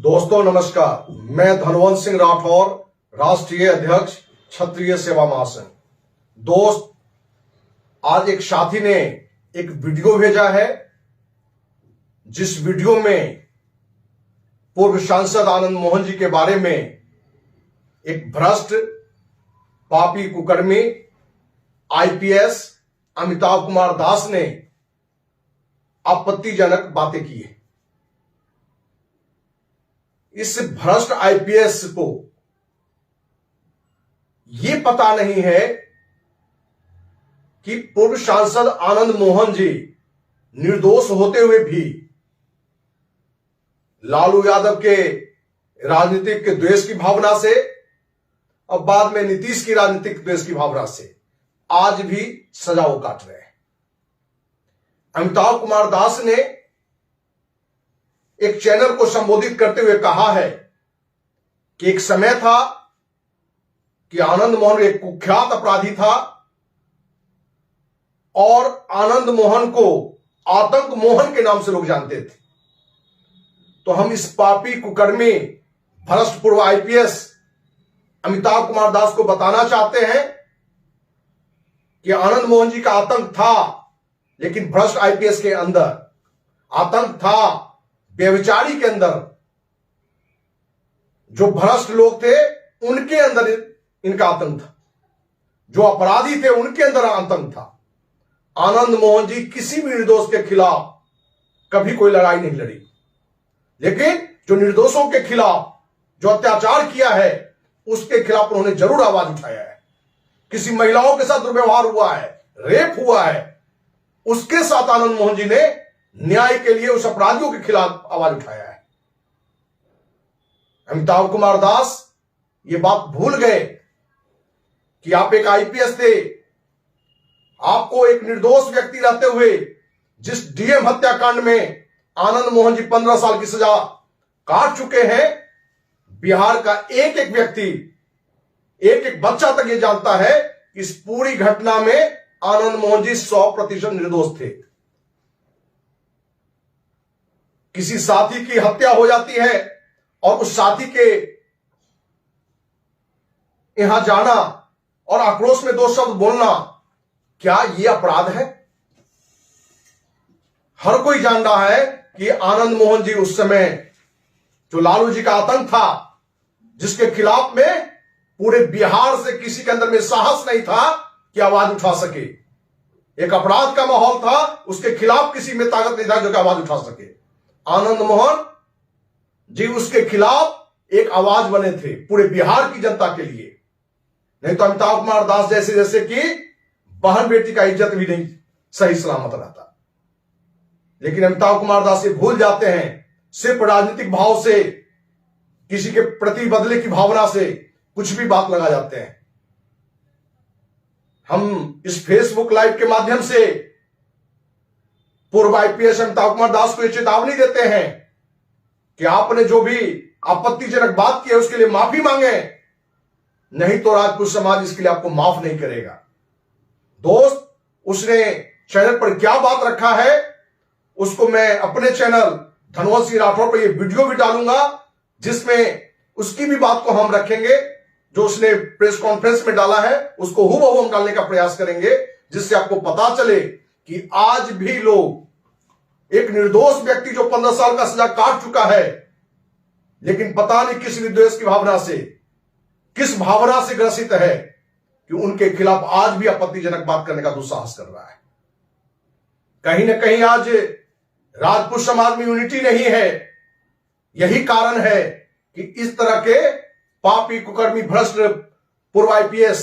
दोस्तों नमस्कार, मैं धनवंत सिंह राठौर, राष्ट्रीय अध्यक्ष क्षत्रिय सेवा महासंघ। दोस्त, आज एक साथी ने एक वीडियो भेजा है जिस वीडियो में पूर्व सांसद आनंद मोहन जी के बारे में एक भ्रष्ट पापी कुकर्मी आईपीएस अमिताभ कुमार दास ने आपत्तिजनक बातें की है। इस भ्रष्ट आईपीएस को यह पता नहीं है कि पूर्व सांसद आनंद मोहन जी निर्दोष होते हुए भी लालू यादव के राजनीतिक द्वेष की भावना से और बाद में नीतीश की राजनीतिक द्वेष की भावना से आज भी सजा वो काट रहे हैं। अमिताभ कुमार दास ने एक चैनल को संबोधित करते हुए कहा है कि एक समय था कि आनंद मोहन एक कुख्यात अपराधी था और आनंद मोहन को आतंक मोहन के नाम से लोग जानते थे। तो हम इस पापी कुकर्मी भ्रष्ट पूर्व आईपीएस अमिताभ कुमार दास को बताना चाहते हैं कि आनंद मोहन जी का आतंक था, लेकिन भ्रष्ट आईपीएस के अंदर आतंक था। व्यभिचारी के अंदर जो भ्रष्ट लोग थे उनके अंदर इनका आतंक था, जो अपराधी थे उनके अंदर आतंक था। आनंद मोहन जी किसी भी निर्दोष के खिलाफ कभी कोई लड़ाई नहीं लड़ी, लेकिन जो निर्दोषों के खिलाफ जो अत्याचार किया है उसके खिलाफ उन्होंने जरूर आवाज उठाया है। किसी महिलाओं के साथ दुर्व्यवहार हुआ है, रेप हुआ है, उसके साथ आनंद मोहन जी ने न्याय के लिए उस अपराधियों के खिलाफ आवाज उठाया है। अमिताभ कुमार दास ये बात भूल गए कि आप एक आईपीएस थे। आपको एक निर्दोष व्यक्ति रहते हुए जिस डीएम हत्याकांड में आनंद मोहन जी 15 साल की सजा काट चुके हैं, बिहार का एक एक व्यक्ति, एक एक बच्चा तक ये जानता है कि इस पूरी घटना में आनंद मोहन जी 100% निर्दोष थे। किसी साथी की हत्या हो जाती है और उस साथी के यहां जाना और आक्रोश में 2 शब्द बोलना, क्या यह अपराध है? हर कोई जान रहा है कि आनंद मोहन जी उस समय जो लालू जी का आतंक था, जिसके खिलाफ में पूरे बिहार से किसी के अंदर में साहस नहीं था कि आवाज उठा सके। एक अपराध का माहौल था, उसके खिलाफ किसी में ताकत नहीं था जो कि आवाज उठा सके। आनंद मोहन जी उसके खिलाफ एक आवाज बने थे पूरे बिहार की जनता के लिए। नहीं तो अमिताभ कुमार दास जैसे कि बहन बेटी का इज्जत भी नहीं सही सलामत रहता। लेकिन अमिताभ कुमार दास ये भूल जाते हैं, सिर्फ राजनीतिक भाव से, किसी के प्रति बदले की भावना से कुछ भी बात लगा जाते हैं। हम इस फेसबुक लाइव के माध्यम से पूर्व आईपीएस अमिताभ कुमार दास को यह चेतावनी देते हैं कि आपने जो भी आपत्तिजनक बात की है उसके लिए माफी मांगे, नहीं तो राजपूत समाज इसके लिए आपको माफ नहीं करेगा। दोस्त, उसने चैनल पर क्या बात रखा है उसको मैं अपने चैनल धनवंत सिंह राठौर पर यह वीडियो भी डालूंगा, जिसमें उसकी भी बात को हम रखेंगे। जो उसने प्रेस कॉन्फ्रेंस में डाला है उसको हूबहू हम डालने का प्रयास करेंगे, जिससे आपको पता चले कि आज भी लोग, एक निर्दोष व्यक्ति जो 15 साल का सजा काट चुका है, लेकिन पता नहीं किस विद्वेष की भावना से, किस भावना से ग्रसित है कि उनके खिलाफ आज भी आपत्तिजनक बात करने का दुस्साहस कर रहा है। कहीं ना कहीं आज राजपूत समाज में यूनिटी नहीं है। यही कारण है कि इस तरह के पापी कुकर्मी भ्रष्ट पूर्व आईपीएस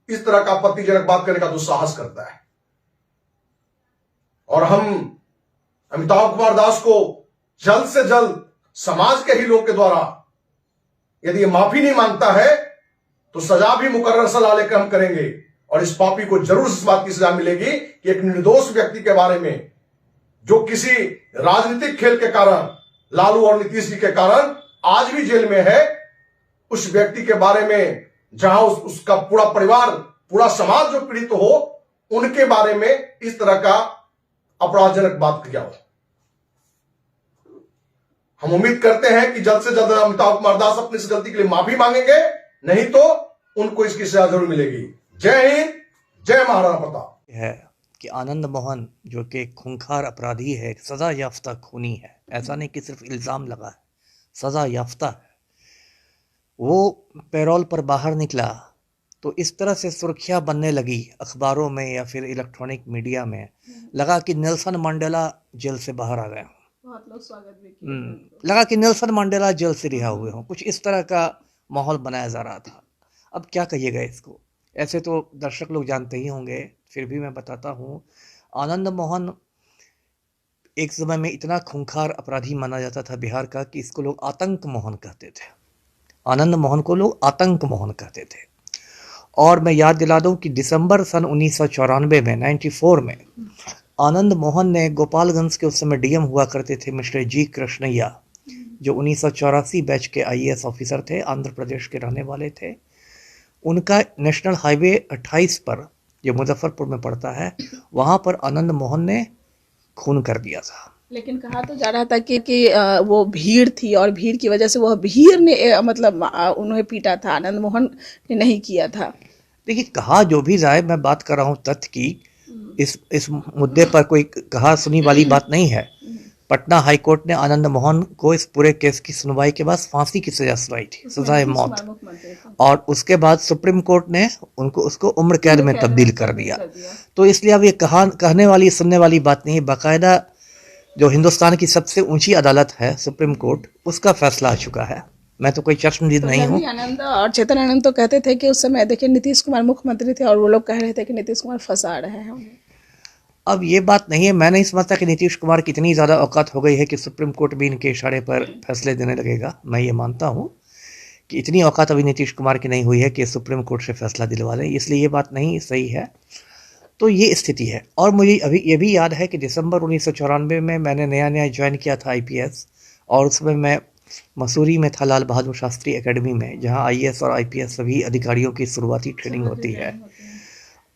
इस तरह का आपत्तिजनक बात करने का दुस्साहस करता है। और हम अमिताभ कुमार दास को जल्द से जल्द समाज के ही लोग के द्वारा, यदि ये माफी नहीं मांगता है तो सजा भी मुकर्रर सलाह लेकर हम करेंगे। और इस पापी को जरूर इस बात की सजा मिलेगी कि एक निर्दोष व्यक्ति के बारे में, जो किसी राजनीतिक खेल के कारण, लालू और नीतीश जी के कारण आज भी जेल में है, उस व्यक्ति के बारे में जहां उसका पूरा परिवार, पूरा समाज जो पीड़ित हो, उनके बारे में इस तरह का अपराधजनक बात किया हो। हम उम्मीद करते हैं कि जल्द से जल्द अमिताभ कुमार दास अपनी इस गलती के लिए माफी मांगेंगे, नहीं तो उनको इसकी सजा जरूर मिलेगी। जय हिंद, जय महाराणा प्रताप। है कि आनंद मोहन जो कि एक खूंखार अपराधी है, सजा याफ्ता खूनी है, ऐसा नहीं कि सिर्फ इल्ज़ाम लगा है, सजा याफ्ता है। वो पैरोल पर बाहर निकला तो इस तरह से सुर्खियां बनने लगी अखबारों में या फिर इलेक्ट्रॉनिक मीडिया में, लगा कि नेल्सन मंडेला जेल से बाहर आ गए हों, बहुत लोग स्वागत भी किए। लगा कि नेल्सन मंडेला जेल से रिहा हुए हों, कुछ इस तरह का माहौल बनाया जा रहा था। अब क्या कहिएगा इसको, ऐसे तो दर्शक लोग जानते ही होंगे, फिर भी मैं बताता हूँ। आनंद मोहन एक समय में इतना खूंखार अपराधी माना जाता था बिहार का कि इसको लोग आतंक मोहन कहते थे। आनंद मोहन को लोग आतंक मोहन कहते थे। और मैं याद दिला दूं कि दिसंबर सन 1994 में 94 में आनंद मोहन ने गोपालगंज के उस समय डीएम हुआ करते थे मिस्टर जी कृष्णैया, जो 1984 बैच के आईएएस ऑफिसर थे, आंध्र प्रदेश के रहने वाले थे। उनका नेशनल हाईवे 28 पर, जो मुजफ्फरपुर में पड़ता है, वहाँ पर आनंद मोहन ने खून कर दिया था। लेकिन कहा तो जा रहा था कि वो भीड़ थी और भीड़ की वजह से वह भीड़ ने मतलब उन्हें पीटा था, आनंद मोहन ने नहीं किया था। देखिए, कहा जो भी जाए, मैं बात कर रहा हूँ तथ्य की। इस मुद्दे पर कोई कहा सुनी वाली बात नहीं है। पटना हाई कोर्ट ने आनंद मोहन को इस पूरे केस की सुनवाई के बाद फांसी की सजा सुनाई थी, सजाए मौत। और उसके बाद सुप्रीम कोर्ट ने उसको उम्र कैद में तब्दील कर दिया। तो इसलिए अब ये कहने वाली सुनने वाली बात नहीं है। बाकायदा जो हिंदुस्तान की सबसे ऊंची अदालत है सुप्रीम कोर्ट, उसका फैसला आ चुका है। मैं तो कोई चश्मदीद नहीं हूँ। आनंद और चेतन आनंद तो कहते थे कि उस समय देखिए नीतीश कुमार मुख्यमंत्री थे और वो लोग कह रहे थे कि नीतीश कुमार फंसा रहे हैं उन्हें। अब ये बात नहीं है, मैं नहीं समझता कि नीतीश कुमार की इतनी ज़्यादा औकात हो गई है कि सुप्रीम कोर्ट भी इनके इशारे पर फैसले देने लगेगा। मैं ये मानता हूँ कि इतनी औकात अभी नीतीश कुमार की नहीं हुई है कि सुप्रीम कोर्ट से फैसला दिलवा लें, इसलिए ये बात नहीं सही है। तो ये स्थिति है। और मुझे अभी ये भी याद है कि दिसंबर 1994 में मैंने नया ज्वाइन किया था आईपीएस, और उसमें मैं मसूरी में था, लाल बहादुर शास्त्री एकेडमी में, जहाँ आईएएस और आईपीएस सभी अधिकारियों की शुरुआती ट्रेनिंग होती है।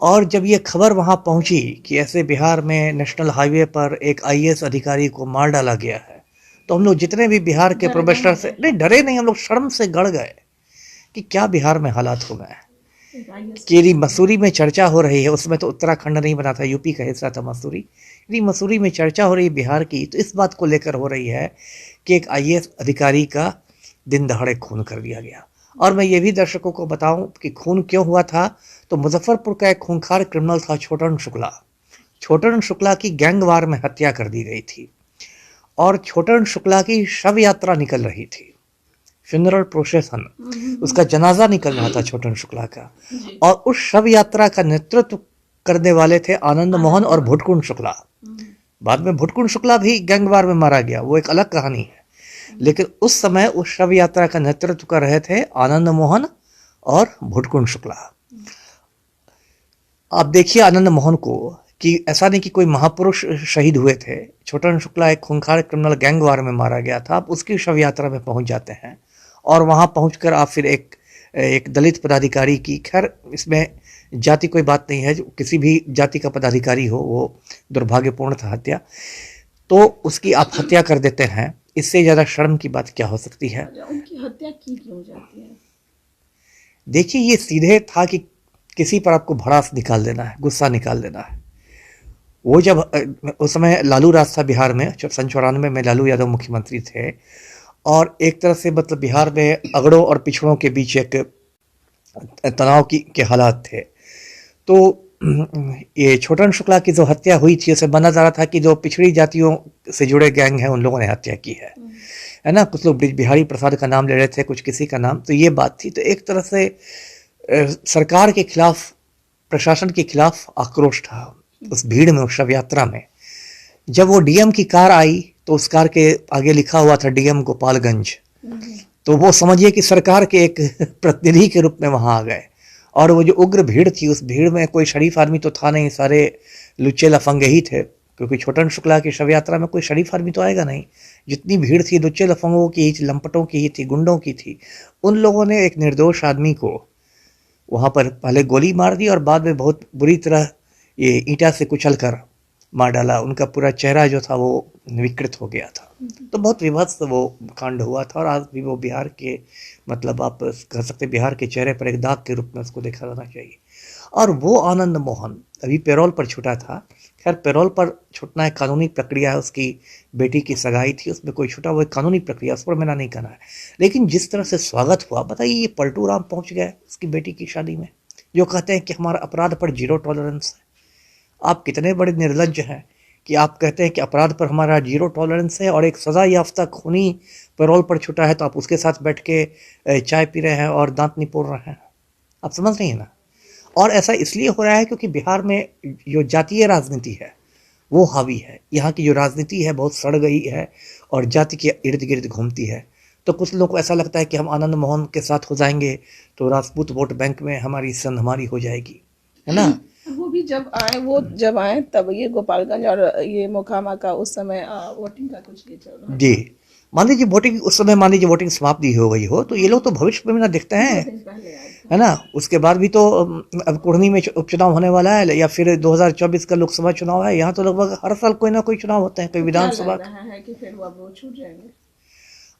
और जब ये खबर वहाँ पहुँची कि ऐसे बिहार में नेशनल हाईवे पर एक आईएएस अधिकारी को मार डाला गया है, तो हम लोग जितने भी बिहार के प्रोफेसर से नहीं डरे नहीं, हम लोग शर्म से गड़ गए कि क्या बिहार में हालात हो गए। कि मसूरी में चर्चा हो रही है, उसमें तो उत्तराखंड नहीं बना था, यूपी का हिस्सा था मसूरी। यदि मसूरी में चर्चा हो रही है बिहार की, तो इस बात को लेकर हो रही है कि एक आईएएस अधिकारी का दिन दहाड़े खून कर दिया गया। और मैं ये भी दर्शकों को बताऊं कि खून क्यों हुआ था। तो मुजफ्फरपुर का एक खूंखार क्रिमिनल था छोटन शुक्ला। छोटन शुक्ला की गैंगवार में हत्या कर दी गई थी और छोटन शुक्ला की शव यात्रा निकल रही थी, फ्यूनरल प्रोसेशन, उसका जनाजा निकल रहा था छोटन शुक्ला का। और उस शव यात्रा का नेतृत्व करने वाले थे आनंद मोहन और भुटकुंड शुक्ला। बाद में भुटकुंड शुक्ला भी गैंगवार में मारा गया, वो एक अलग कहानी है। लेकिन उस समय उस शव यात्रा का नेतृत्व कर रहे थे आनंद मोहन और भुटकुंड शुक्ला। आप देखिए आनंद मोहन को कि ऐसा नहीं कि कोई महापुरुष शहीद हुए थे। छोटन शुक्ला एक खूंखार क्रिमिनल गैंगवार में मारा गया था। आप उसकी शव यात्रा में पहुंच जाते हैं और वहां पहुंचकर आप फिर एक दलित पदाधिकारी की, खैर इसमें जाति कोई बात नहीं है, जो किसी भी जाति का पदाधिकारी हो वो दुर्भाग्यपूर्ण था हत्या, तो उसकी आप हत्या कर देते हैं। इससे ज़्यादा शर्म की बात क्या हो सकती है। उनकी हत्या की क्यों जाती है? देखिए, ये सीधे था कि किसी पर आपको भड़ास निकाल देना है, गुस्सा निकाल देना है। वो जब उस समय लालू राज था बिहार में, सन 94 में लालू यादव मुख्यमंत्री थे, और एक तरह से मतलब बिहार में अगड़ों और पिछड़ों के बीच एक तनाव के हालात थे। तो ये छोटन शुक्ला की जो हत्या हुई थी, उसे माना जा रहा था कि जो पिछड़ी जातियों से जुड़े गैंग हैं उन लोगों ने हत्या की है ना। कुछ लोग बिहारी प्रसाद का नाम ले रहे थे, कुछ किसी का नाम, तो ये बात थी। तो एक तरह से सरकार के खिलाफ, प्रशासन के खिलाफ आक्रोश था उस भीड़ में, उस शव यात्रा में। जब वो डीएम की कार आई तो उस कार के आगे लिखा हुआ था डीएम गोपालगंज, तो वो समझिए कि सरकार के एक प्रतिनिधि के रूप में वहां आ गए। और वो जो उग्र भीड़ थी, उस भीड़ में कोई शरीफ आदमी तो था नहीं, सारे लुच्चे लफंगे ही थे, क्योंकि छोटन शुक्ला की शव यात्रा में कोई शरीफ आदमी तो आएगा नहीं। जितनी भीड़ थी लुच्चे लफंगों की ही थी, लंपटों की ही थी, गुंडों की थी। उन लोगों ने एक निर्दोष आदमी को वहाँ पर पहले गोली मार दी और बाद में बहुत बुरी तरह ये ईंटा से कुचल कर मार डाला। उनका पूरा चेहरा जो था वो विकृत हो गया था। तो बहुत विभत्स वो कांड हुआ था और आज भी वो बिहार के, मतलब आप कह सकते हैं बिहार के चेहरे पर एक दाग के रूप में उसको देखा जाना चाहिए। और वो आनंद मोहन अभी पैरोल पर छूटा था। खैर पैरोल पर छूटना एक कानूनी प्रक्रिया है, उसकी बेटी की सगाई थी, उसमें कोई छूटा, वो एक कानूनी प्रक्रिया, उस पर मेरा नहीं कहना है। लेकिन जिस तरह से स्वागत हुआ, बताइए ये पलटू राम पहुंच गए उसकी बेटी की शादी में, जो कहते हैं कि हमारा अपराध पर 0 टॉलरेंस है। आप कितने बड़े निर्लज्ज हैं कि आप कहते हैं कि अपराध पर हमारा 0 टॉलरेंस है, और एक सजा याफ्ता खूनी पैरोल पर छूटा है तो आप उसके साथ बैठ के चाय पी रहे हैं और दांत निपोड़ रहे हैं। आप समझ रही हैं ना। और ऐसा इसलिए हो रहा है क्योंकि बिहार में जो जातीय राजनीति है वो हावी है। यहाँ की जो राजनीति है बहुत सड़ गई है और जाति के इर्द गिर्द घूमती है। तो कुछ लोगों को ऐसा लगता है कि हम आनंद मोहन के साथ हो जाएंगे तो राजपूत वोट बैंक में हमारी संध हमारी हो जाएगी, है ना। वो भी जब आए तब ये गोपालगंज और ये मोकामा का उस समय वोटिंग का कुछ ये चल रहा जी, मान लीजिए वोटिंग उस समय, मान लीजिए वोटिंग समाप्ति हो गई हो तो ये लोग तो भविष्य में ना दिखते हैं, पहले आए थे। है ना। उसके बाद भी तो अब कुढ़नी में उपचुनाव होने वाला है, या फिर 2024 का लोकसभा चुनाव है। यहाँ तो लगभग हर साल कोई ना कोई चुनाव होते हैं, कोई विधानसभा। लग रहा है कि फिर वो अब छूट जाएंगे।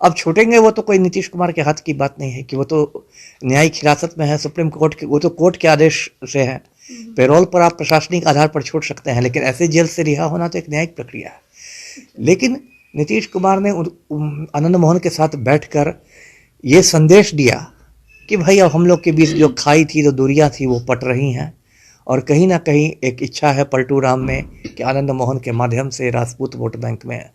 अब छूटेंगे वो तो कोई नीतीश कुमार के हाथ की बात नहीं है कि वो तो न्यायिक हिरासत में है, सुप्रीम कोर्ट के, वो तो कोर्ट के आदेश से है। पैरोल पर आप प्रशासनिक आधार पर छूट सकते हैं, लेकिन ऐसे जेल से रिहा होना तो एक न्यायिक प्रक्रिया है। लेकिन नीतीश कुमार ने आनंद मोहन के साथ बैठकर ये संदेश दिया कि भाई अब हम लोग के बीच जो खाई थी, जो दूरियां थी वो पट रही हैं, और कहीं ना कहीं एक इच्छा है पलटू राम में कि आनंद मोहन के माध्यम से राजपूत वोट बैंक में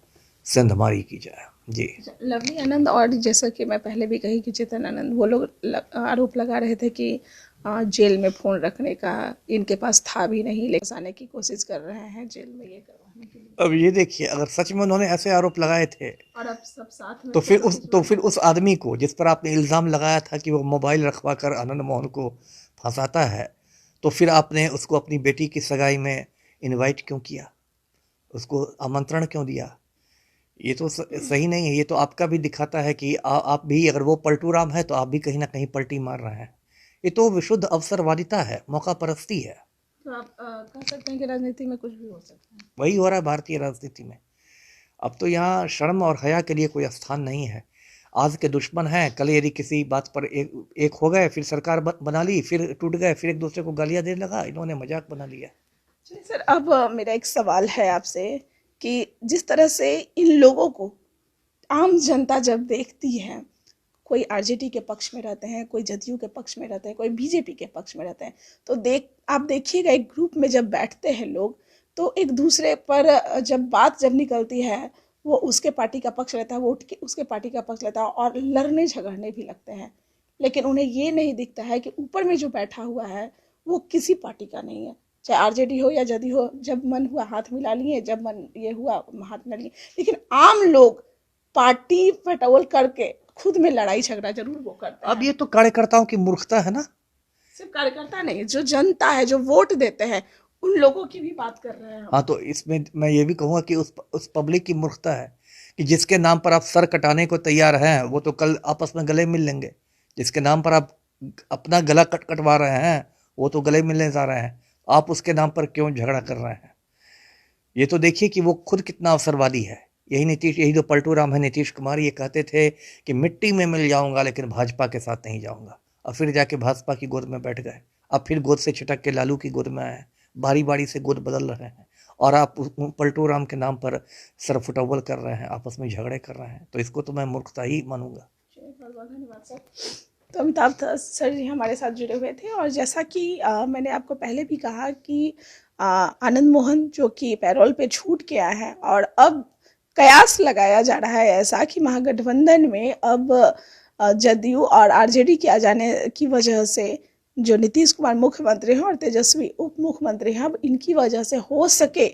सेंधमारी की जाए। जी, लवली आनंद और जैसा कि मैं पहले भी कही कि चेतन आनंद, वो लोग आरोप लगा रहे थे कि जेल में फोन रखने का इनके पास था भी नहीं, लेकिन आने की कोशिश कर रहे हैं जेल में ये करवाने के लिए। अब ये देखिए, अगर सच में उन्होंने ऐसे आरोप लगाए थे और अब सब साथ में तो फिर उस आदमी को जिस पर आपने इल्ज़ाम लगाया था कि वो मोबाइल रखवा कर आनंद मोहन को फंसाता है, तो फिर आपने उसको अपनी बेटी की सगाई में इनवाइट क्यों किया, उसको आमंत्रण क्यों दिया? ये तो सही नहीं है। ये तो आपका भी दिखाता है कि आप भी, अगर वो पलटू राम है तो आप भी कहीं ना कहीं पलटी मार रहे हैं। ये तो विशुद्ध अवसरवादिता है, मौका परस्ती है। तो आप कह सकते हैं कि राजनीति में कुछ भी हो सकता है। वही हो रहा है भारतीय राजनीति में। अब तो यहाँ शर्म और हया के लिए कोई स्थान नहीं है। आज के दुश्मन हैं, कल यदि किसी बात पर एक हो गए, फिर सरकार बना ली, फिर टूट गए, फिर एक दूसरे को गालियां देने लगा, इन्होंने मजाक बना लिया। चलिए सर, अब मेरा एक सवाल है आपसे कि जिस तरह से इन लोगों को आम जनता जब देखती है, कोई आरजेडी के पक्ष में रहते हैं, कोई जदयू के पक्ष में रहते हैं, कोई बीजेपी के पक्ष में रहते हैं, तो आप देखिएगा एक ग्रुप में जब बैठते हैं लोग, तो एक दूसरे पर जब निकलती है, वो उसके पार्टी का पक्ष लेता है, वो उठ के उसके पार्टी का पक्ष लेता है और लड़ने झगड़ने भी लगते हैं। लेकिन उन्हें ये नहीं दिखता है कि ऊपर में जो बैठा हुआ है वो किसी पार्टी का नहीं है, चाहे आरजेडी हो या जदयू हो। जब मन हुआ हाथ मिला लिए, जब मन ये हुआ हाथ मिला लिए। लेकिन आम लोग पार्टी पटोल करके खुद में लड़ाई झगड़ा जरूर वो करते हैं। अब ये तो कार्यकर्ताओं की मूर्खता है ना। सिर्फ कार्यकर्ता नहीं, जो जनता है, जो वोट देते हैं, उन लोगों की भी बात कर रहे हैं। हाँ, तो इसमें मैं ये भी कहूँगा कि उस पब्लिक की मूर्खता है कि जिसके नाम पर आप सर कटाने को तैयार हैं वो तो कल आपस में गले मिल लेंगे। जिसके नाम पर आप अपना गला कटवा रहे हैं वो तो गले मिलने जा रहे हैं, आप उसके नाम पर क्यों झगड़ा कर रहे हैं? ये तो देखिए कि वो खुद कितना अवसरवादी है। यही जो पलटू राम है, नीतीश कुमार, ये कहते थे कि मिट्टी में मिल जाऊंगा लेकिन भाजपा के साथ नहीं जाऊंगा, और फिर जाके भाजपा की गोद में बैठ गए। अब फिर गोद से छिटक के लालू की गोद में आए, बारी बारी से गोद बदल रहे हैं, और आप पलटू राम के नाम पर सरफुटअव्वल कर रहे हैं, आपस में झगड़े कर रहे हैं। तो इसको तो मैं मूर्खता ही मानूंगा। बहुत बहुत धन्यवाद सर। तो अमिताभ सर जी हमारे साथ जुड़े हुए थे, और जैसा कि मैंने आपको पहले भी कहा कि आनंद मोहन जो कि पैरोल पे छूट के आए हैं, और अब कयास लगाया जा रहा है ऐसा कि महागठबंधन में अब जदयू और आरजेडी के आ जाने की वजह से जो नीतीश कुमार मुख्यमंत्री हैं और तेजस्वी उप मुख्यमंत्री हैं, अब इनकी वजह से हो सके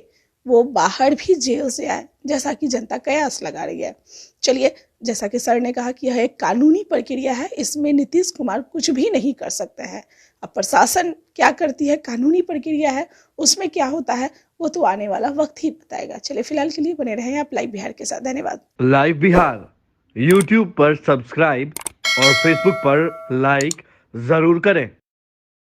वो बाहर भी जेल से आए, जैसा कि जनता कयास लगा रही है। चलिए, जैसा कि सर ने कहा कि यह एक कानूनी प्रक्रिया है, इसमें नीतीश कुमार कुछ भी नहीं कर सकते हैं। अब प्रशासन क्या करती है, कानूनी प्रक्रिया है, उसमें क्या होता है वो तो आने वाला वक्त ही बताएगा। चलिए, फिलहाल के लिए बने रहें आप लाइव बिहार के साथ। धन्यवाद। लाइव बिहार यूट्यूब पर सब्सक्राइब और फेसबुक पर लाइक जरूर करें।